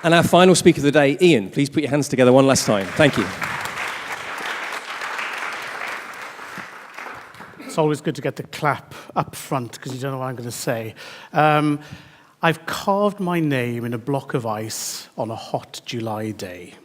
And our final speaker of the day, Ian. Please put your hands together one last time. Thank you. It's always good to get the clap up front because you don't know what I'm going to say. I've carved my name in a block of ice on a hot July day.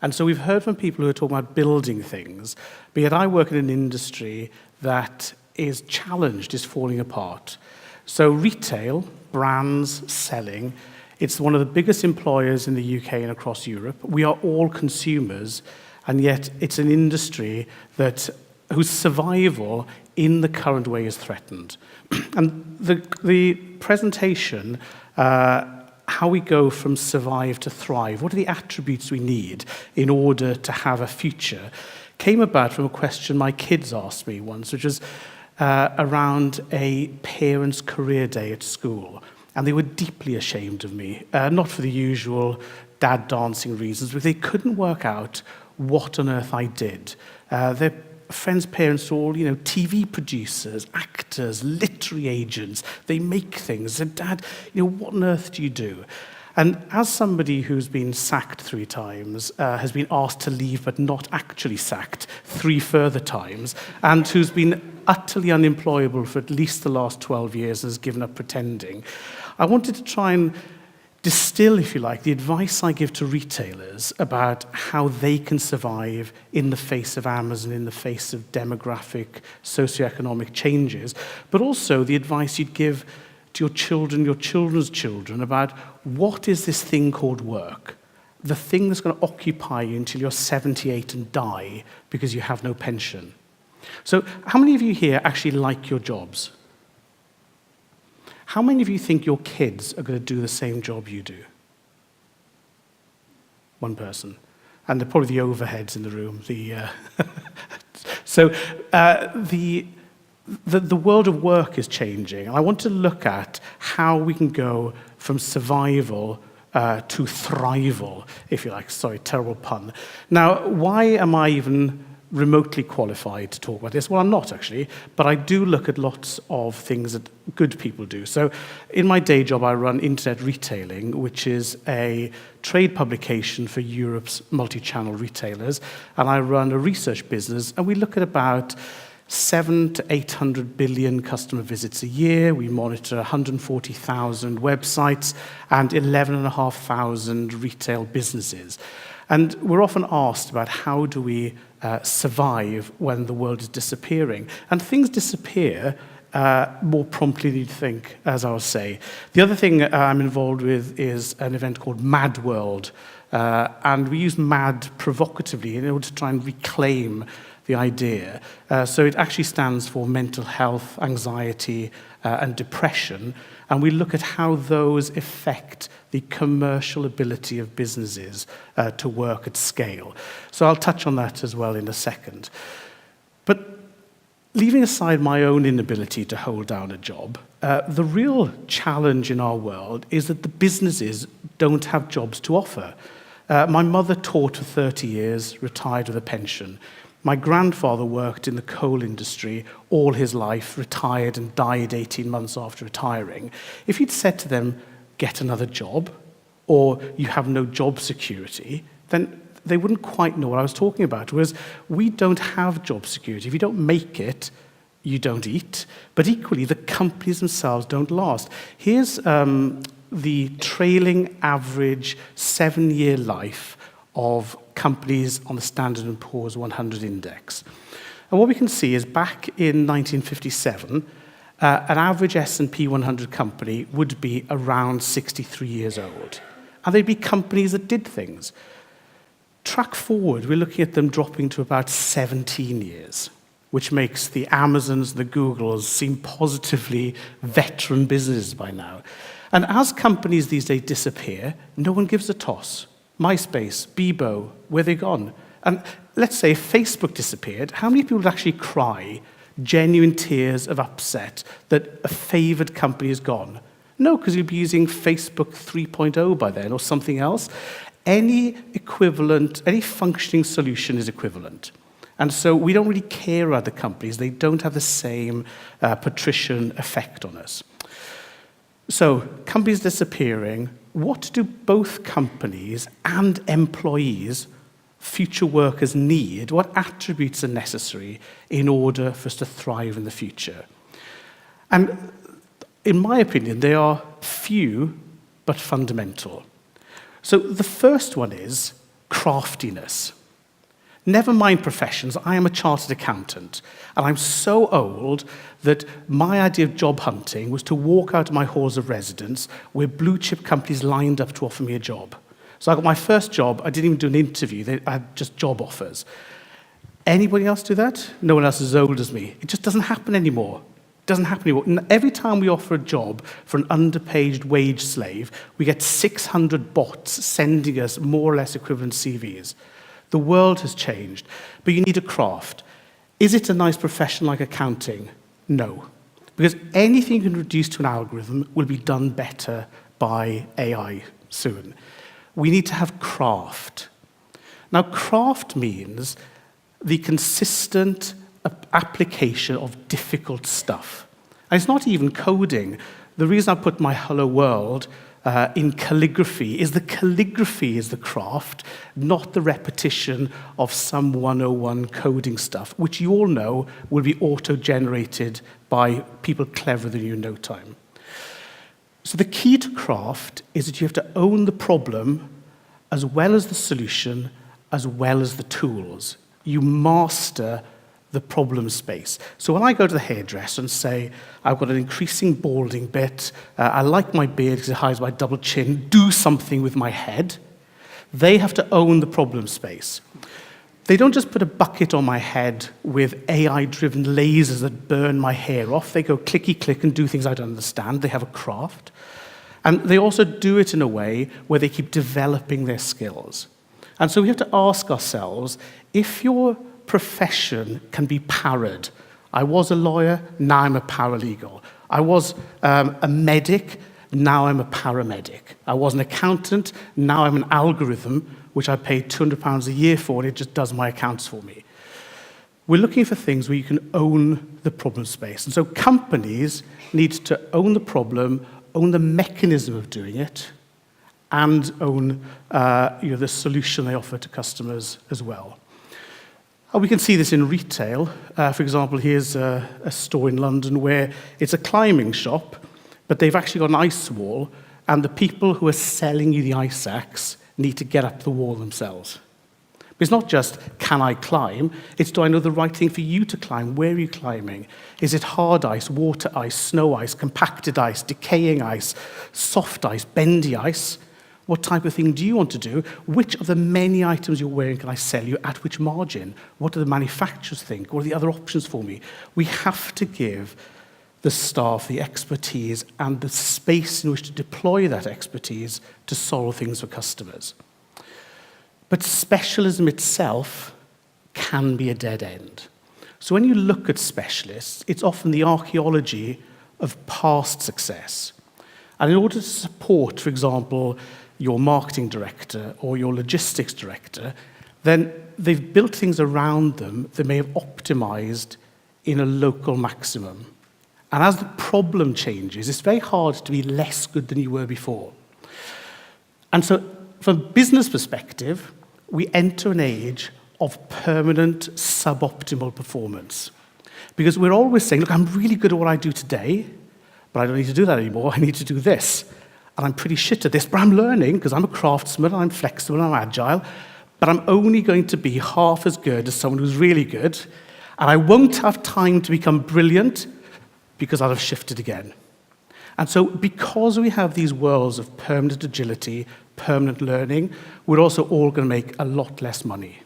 And so we've heard from people who are talking about building things, but yet I work in an industry that is challenged, is falling apart. So retail, brands, selling, it's one of the biggest employers in the UK and across Europe. We are all consumers, and yet it's an industry whose survival in the current way is threatened. And the presentation, how we go from survive to thrive, what are the attributes we need in order to have a future, came about from a question my kids asked me once, which was around a parent's career day at school. And they were deeply ashamed of me, not for the usual dad dancing reasons, but they couldn't work out what on earth I did. Their friends' parents were all, TV producers, actors, literary agents. They make things. And Dad, what on earth do you do? And as somebody who's been sacked 3 times, has been asked to leave but not actually sacked 3 further times, and who's been utterly unemployable for at least the last 12 years and has given up pretending, I wanted to try and distill, if you like, the advice I give to retailers about how they can survive in the face of Amazon, in the face of demographic, socioeconomic changes, but also the advice you'd give to your children, your children's children, about what is this thing called work, the thing that's going to occupy you until you're 78 and die because you have no pension. So how many of you here actually like your jobs? How many of you think your kids are going to do the same job you do? One person. And they're probably the overheads in the room. So the world of work is changing. And I want to look at how we can go from survival to thrival, if you like. Sorry, terrible pun. Now, why am I even remotely qualified to talk about this? Well, I'm not actually, but I do look at lots of things that good people do. So in my day job, I run Internet Retailing, which is a trade publication for Europe's multi-channel retailers, and I run a research business, and we look at about 700 to 800 billion customer visits a year. We monitor 140,000 websites and 11,500 retail businesses. And we're often asked about how do we survive when the world is disappearing. And things disappear more promptly than you'd think, as I'll say. The other thing I'm involved with is an event called Mad World. And we use mad provocatively in order to try and reclaim the idea. So it actually stands for mental health, anxiety, and depression. And we look at how those affect the commercial ability of businesses to work at scale. So I'll touch on that as well in a second. But leaving aside my own inability to hold down a job, the real challenge in our world is that the businesses don't have jobs to offer. My mother taught for 30 years, retired with a pension. My grandfather worked in the coal industry all his life, retired and died 18 months after retiring. If you'd said to them, get another job, or you have no job security, then they wouldn't quite know what I was talking about. Whereas we don't have job security. If you don't make it, you don't eat. But equally, the companies themselves don't last. Here's the trailing average 7-year life of companies on the Standard & Poor's 100 index. And what we can see is back in 1957, an average S&P 100 company would be around 63 years old. And they'd be companies that did things. Track forward, we're looking at them dropping to about 17 years, which makes the Amazons, the Googles seem positively veteran businesses by now. And as companies these days disappear, no one gives a toss. MySpace, Bebo, where are they gone? And let's say if Facebook disappeared, how many people would actually cry genuine tears of upset that a favored company is gone? No, because you'd be using Facebook 3.0 by then or something else. Any equivalent, any functioning solution is equivalent. And so we don't really care about the companies. They don't have the same patrician effect on us. So companies disappearing, what do both companies and employees, future workers, need? What attributes are necessary in order for us to thrive in the future? And in my opinion, they are few but fundamental. So the first one is craftiness. Never mind professions, I am a chartered accountant, and I'm so old that my idea of job hunting was to walk out of my halls of residence where blue chip companies lined up to offer me a job. So I got my first job, I didn't even do an interview, I had just job offers. Anybody else do that? No one else is as old as me. It just doesn't happen anymore. It doesn't happen anymore. And every time we offer a job for an underpaid wage slave, we get 600 bots sending us more or less equivalent CVs. The world has changed, but you need a craft. Is it a nice profession like accounting? No. Because anything you can reduce to an algorithm will be done better by AI soon. We need to have craft. Now, craft means the consistent application of difficult stuff. And it's not even coding. The reason I put my Hello World in calligraphy is the calligraphy is the craft, not the repetition of some 101 coding stuff, which you all know will be auto-generated by people cleverer than you in no time. So the key to craft is that you have to own the problem as well as the solution, as well as the tools. You master the problem space. So when I go to the hairdresser and say, I've got an increasing balding bit, I like my beard because it hides my double chin, do something with my head, they have to own the problem space. They don't just put a bucket on my head with AI-driven lasers that burn my hair off. They go clicky-click and do things I don't understand. They have a craft. And they also do it in a way where they keep developing their skills. And so we have to ask ourselves, if your profession can be parried. I was a lawyer, now I'm a paralegal. I was a medic, now I'm a paramedic. I was an accountant, now I'm an algorithm, which I paid £200 a year for, and it just does my accounts for me. We're looking for things where you can own the problem space. And so companies need to own the problem, own the mechanism of doing it, and own the solution they offer to customers as well. We can see this in retail. For example, here's a store in London where it's a climbing shop, but they've actually got an ice wall, and the people who are selling you the ice axe need to get up the wall themselves. It's not just, can I climb? It's, do I know the right thing for you to climb? Where are you climbing? Is it hard ice, water ice, snow ice, compacted ice, decaying ice, soft ice, bendy ice? What type of thing do you want to do? Which of the many items you're wearing can I sell you at which margin? What do the manufacturers think? What are the other options for me? We have to give the staff the expertise and the space in which to deploy that expertise to solve things for customers. But specialism itself can be a dead end. So when you look at specialists, it's often the archaeology of past success. And in order to support, for example, your marketing director or your logistics director, then they've built things around them that may have optimized in a local maximum. And as the problem changes, it's very hard to be less good than you were before. And so from a business perspective, we enter an age of permanent suboptimal performance. Because we're always saying, look, I'm really good at what I do today, but I don't need to do that anymore. I need to do this. And I'm pretty shit at this, but I'm learning because I'm a craftsman, and I'm flexible, and I'm agile, but I'm only going to be half as good as someone who's really good, and I won't have time to become brilliant because I'll have shifted again. And so because we have these worlds of permanent agility, permanent learning, we're also all going to make a lot less money.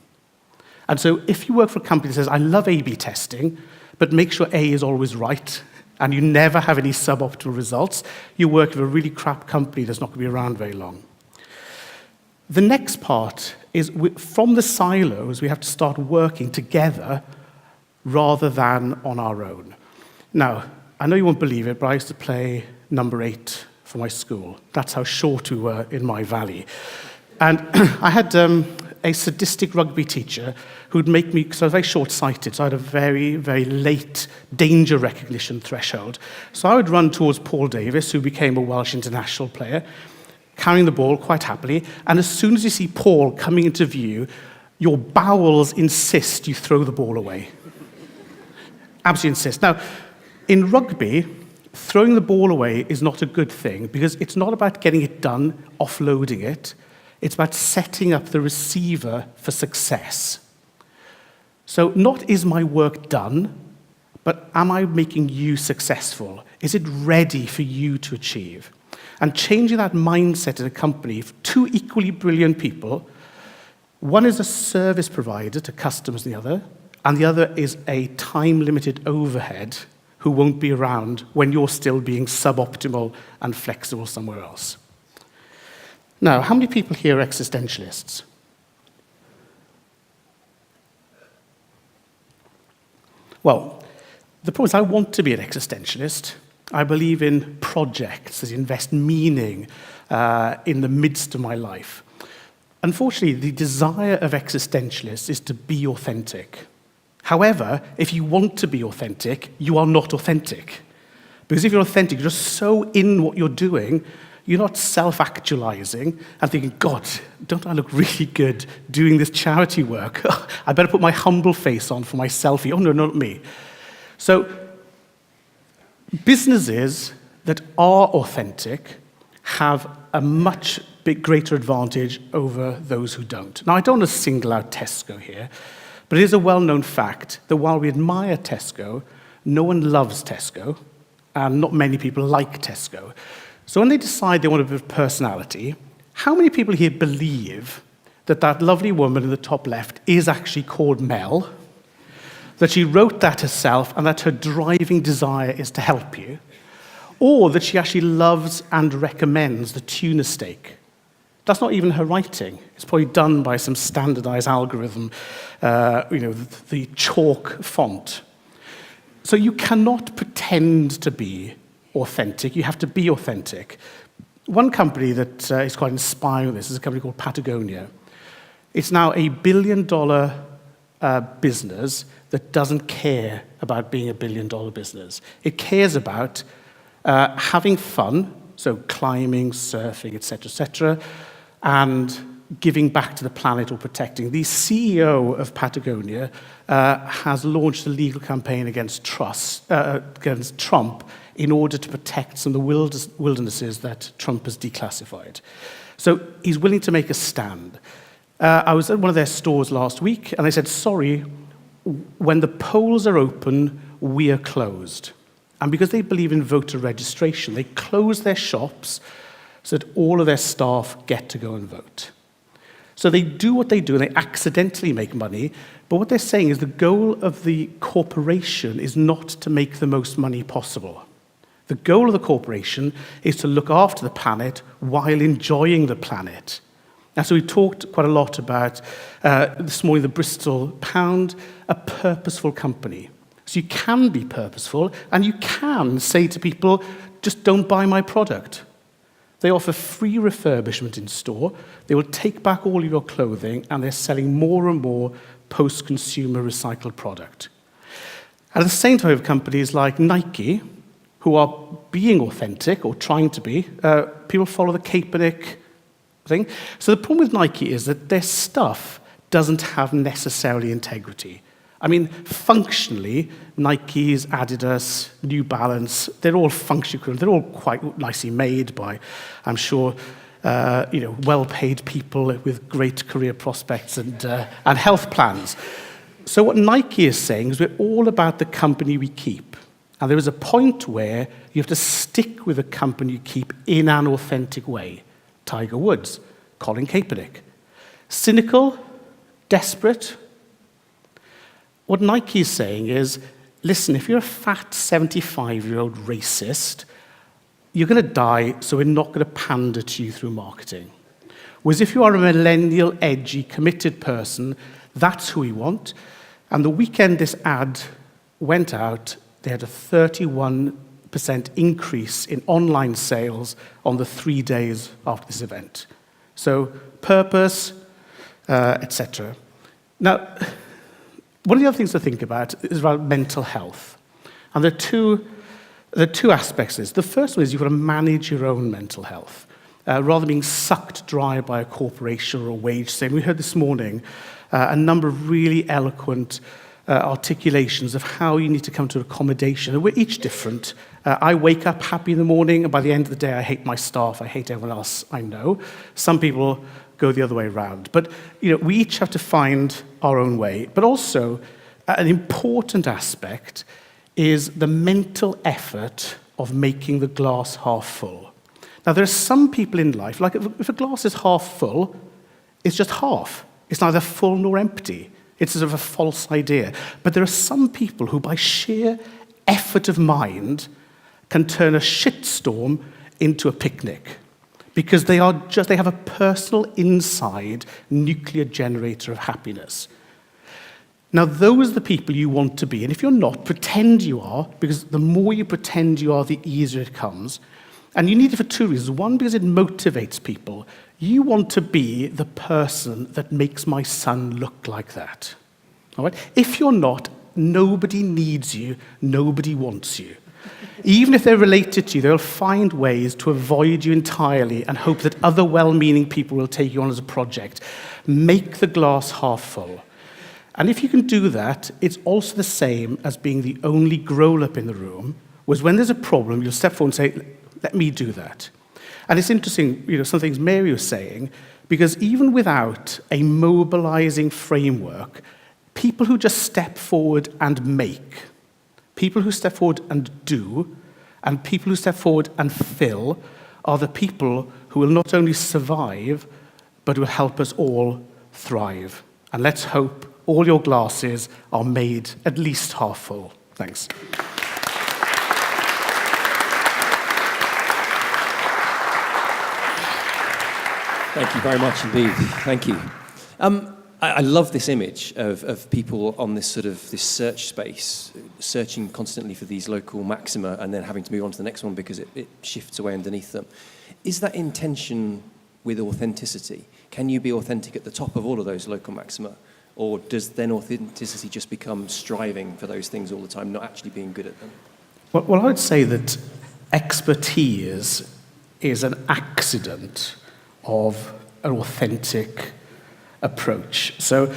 And so if you work for a company that says, I love A/B testing, but make sure A is always right, and you never have any suboptimal results, you work with a really crap company that's not going to be around very long. The next part is, from the silos, we have to start working together rather than on our own. Now, I know you won't believe it, but I used to play number 8 for my school. That's how short we were in my valley. And I had a sadistic rugby teacher who'd make me, because I was very short-sighted, so I had a very, very late danger recognition threshold. So I would run towards Paul Davis, who became a Welsh international player, carrying the ball quite happily, and as soon as you see Paul coming into view, your bowels insist you throw the ball away. Absolutely insist. Now, in rugby, throwing the ball away is not a good thing because it's not about getting it done, offloading it. It's about setting up the receiver for success. So not is my work done, but am I making you successful? Is it ready for you to achieve? And changing that mindset in a company for two equally brilliant people, one is a service provider to customers and the other is a time-limited overhead who won't be around when you're still being suboptimal and flexible somewhere else. Now, how many people here are existentialists? Well, the problem is I want to be an existentialist. I believe in projects that invest meaning in the midst of my life. Unfortunately, the desire of existentialists is to be authentic. However, if you want to be authentic, you are not authentic. Because if you're authentic, you're just so in what you're doing, you're not self-actualizing and thinking, God, don't I look really good doing this charity work? I better put my humble face on for my selfie. Oh, no, not me. So businesses that are authentic have a much greater advantage over those who don't. Now, I don't want to single out Tesco here, but it is a well-known fact that while we admire Tesco, no one loves Tesco, and not many people like Tesco. So when they decide they want a bit of personality, how many people here believe that that lovely woman in the top left is actually called Mel, that she wrote that herself, and that her driving desire is to help you, or that she actually loves and recommends the tuna steak? That's not even her writing. It's probably done by some standardized algorithm, the chalk font. So you cannot pretend to be authentic. You have to be authentic. One company that is quite inspiring with this is a company called Patagonia. It's now $1 billion business that doesn't care about being $1 billion business. It cares about having fun, so climbing, surfing, etc., and giving back to the planet or protecting. The CEO of Patagonia has launched a legal campaign against Trump in order to protect some of the wildernesses that Trump has declassified. So he's willing to make a stand. I was at one of their stores last week, and they said, sorry, when the polls are open, we are closed. And because they believe in voter registration, they close their shops so that all of their staff get to go and vote. So they do what they do, and they accidentally make money, but what they're saying is the goal of the corporation is not to make the most money possible. The goal of the corporation is to look after the planet while enjoying the planet. And so we talked quite a lot about, this morning, the Bristol Pound, a purposeful company. So you can be purposeful, and you can say to people, just don't buy my product. They offer free refurbishment in store. They will take back all of your clothing, and they're selling more and more post-consumer recycled product. At the same time, we have companies like Nike, who are being authentic, or trying to be. People follow the Kaepernick thing. So the problem with Nike is that their stuff doesn't have necessarily integrity. I mean, functionally, Nike's, Adidas, New Balance, they're all functional. They're all quite nicely made by, I'm sure, well-paid people with great career prospects and health plans. So what Nike is saying is we're all about the company we keep. And there is a point where you have to stick with the company you keep in an authentic way. Tiger Woods, Colin Kaepernick. Cynical, desperate. What Nike is saying is, listen, if you're a fat 75-year-old racist, you're going to die, so we're not going to pander to you through marketing. Whereas if you are a millennial, edgy, committed person, that's who we want. And the weekend this ad went out, they had a 31% increase in online sales on the 3 days after this event. So purpose, etc. Now, one of the other things to think about is about mental health. And there are two aspects to this. The first one is you've got to manage your own mental health. rather than being sucked dry by a corporation or a wage system. We heard this morning a number of really eloquent articulations of how you need to come to accommodation. And we're each different. I wake up happy in the morning, and by the end of the day, I hate my staff. I hate everyone else I know. Some people go the other way around. But we each have to find our own way. But also, an important aspect is the mental effort of making the glass half full. Now, there are some people in life, like if a glass is half full, it's just half. It's neither full nor empty. It's sort of a false idea. But there are some people who, by sheer effort of mind, can turn a shitstorm into a picnic. Because they have a personal inside nuclear generator of happiness. Now, those are the people you want to be. And if you're not, pretend you are, because the more you pretend you are, the easier it comes. And you need it for two reasons. One, because it motivates people. You want to be the person that makes my son look like that. All right? If you're not, nobody needs you, nobody wants you. Even if they're related to you, they'll find ways to avoid you entirely and hope that other well-meaning people will take you on as a project. Make the glass half full. And if you can do that, it's also the same as being the only grown-up in the room, whereas when there's a problem, you'll step forward and say, let me do that. And it's interesting, some things Mary was saying, because even without a mobilizing framework, people who just step forward and make, people who step forward and do, and people who step forward and fill are the people who will not only survive, but will help us all thrive. And let's hope all your glasses are made at least half full. Thanks. Thank you very much indeed. Thank you. I love this image of people on this search space, searching constantly for these local maxima and then having to move on to the next one because it shifts away underneath them. Is that intention with authenticity? Can you be authentic at the top of all of those local maxima? Or does then authenticity just become striving for those things all the time, not actually being good at them? Well, I would say that expertise is an accident of an authentic approach. So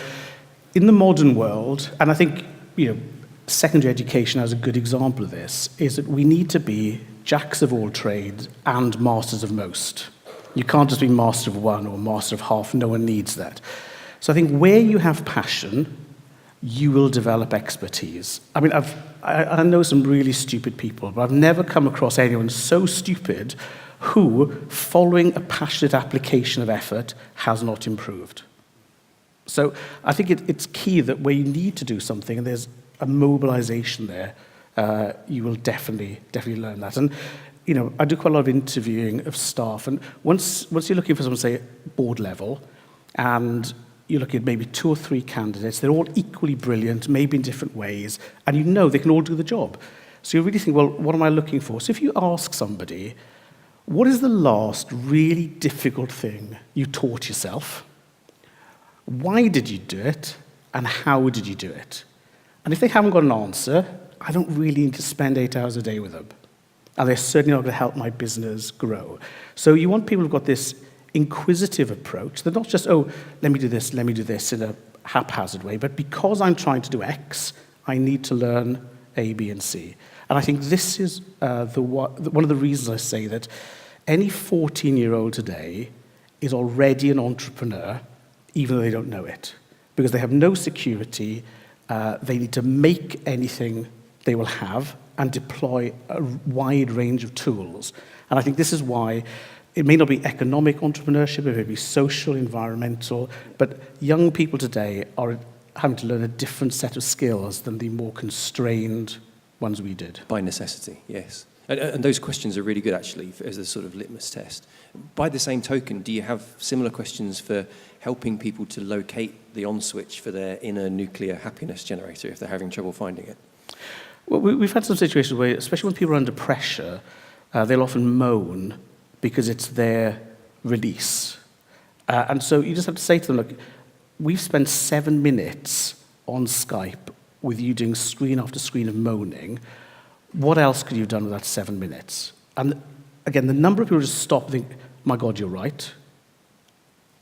in the modern world, and I think secondary education has a good example of this, is that we need to be jacks of all trades and masters of most. You can't just be master of one or master of half. No one needs that. So I think where you have passion, you will develop expertise. I mean, I know some really stupid people, but I've never come across anyone so stupid who, following a passionate application of effort, has not improved. So I think it's key that where you need to do something, and there's a mobilization there, you will definitely learn that. And I do quite a lot of interviewing of staff, and once you're looking for someone, say, board level, and you look at maybe 2 or 3 candidates, they're all equally brilliant, maybe in different ways, and they can all do the job. So you really think, well, what am I looking for? So if you ask somebody, what is the last really difficult thing you taught yourself? Why did you do it? And how did you do it? And if they haven't got an answer, I don't really need to spend 8 hours a day with them. And they're certainly not going to help my business grow. So you want people who've got this inquisitive approach. They're not just, let me do this in a haphazard way, but because I'm trying to do X, I need to learn A, B, and C. And I think this is one of the reasons I say that any 14-year-old today is already an entrepreneur, even though they don't know it, because they have no security. They need to make anything they will have and deploy a wide range of tools. And I think this is why it may not be economic entrepreneurship, it may be social, environmental, but young people today are having to learn a different set of skills than the more constrained ones we did. By necessity, yes. And those questions are really good, actually, as a sort of litmus test. By the same token, do you have similar questions for helping people to locate the on switch for their inner nuclear happiness generator if they're having trouble finding it? Well, we've had some situations where, especially when people are under pressure, they'll often moan because it's their release. And so you just have to say to them, look, we've spent 7 minutes on Skype with you doing screen after screen of moaning. What else could you have done with that 7 minutes? And again, the number of people just stop and think, my God, you're right.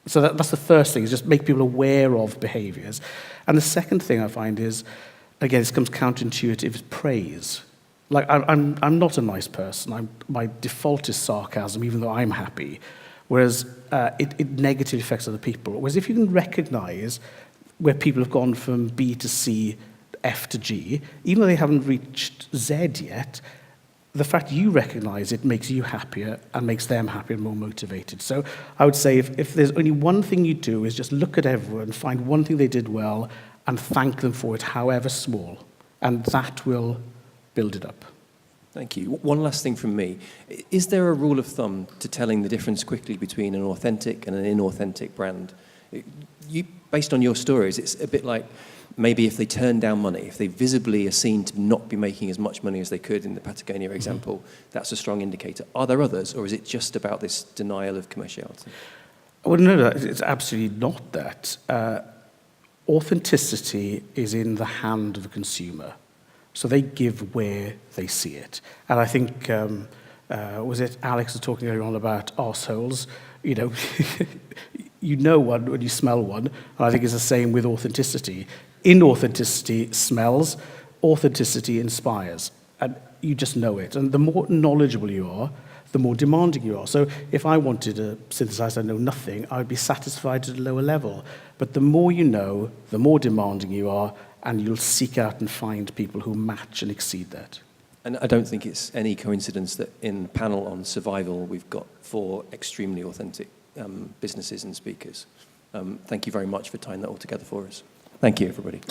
So that's the first thing, is just make people aware of behaviors. And the second thing I find is, again, this comes counterintuitive, is praise. Like, I'm not a nice person. My default is sarcasm, even though I'm happy. Whereas it negatively affects other people. Whereas if you can recognize where people have gone from B to C, F to G, even though they haven't reached Z yet, the fact you recognize it makes you happier and makes them happier and more motivated. So I would say if there's only one thing you do is just look at everyone, find one thing they did well, and thank them for it, however small. And that will build it up. Thank you. One last thing from me. Is there a rule of thumb to telling the difference quickly between an authentic and an inauthentic brand? Based on your stories, it's a bit like maybe if they turn down money, if they visibly are seen to not be making as much money as they could in the Patagonia example, that's a strong indicator. Are there others, or is it just about this denial of commerciality? Well, no, it's absolutely not that. Authenticity is in the hand of the consumer. So they give where they see it. And I think, was it Alex was talking earlier on about arseholes? You know one when you smell one. And I think it's the same with authenticity. Inauthenticity smells, authenticity inspires. And you just know it. And the more knowledgeable you are, the more demanding you are. So if I wanted a synthesizer I know nothing, I would be satisfied at a lower level. But the more you know, the more demanding you are, and you'll seek out and find people who match and exceed that. And I don't think it's any coincidence that in the panel on survival, we've got 4 extremely authentic businesses and speakers. Thank you very much for tying that all together for us. Thank you, everybody.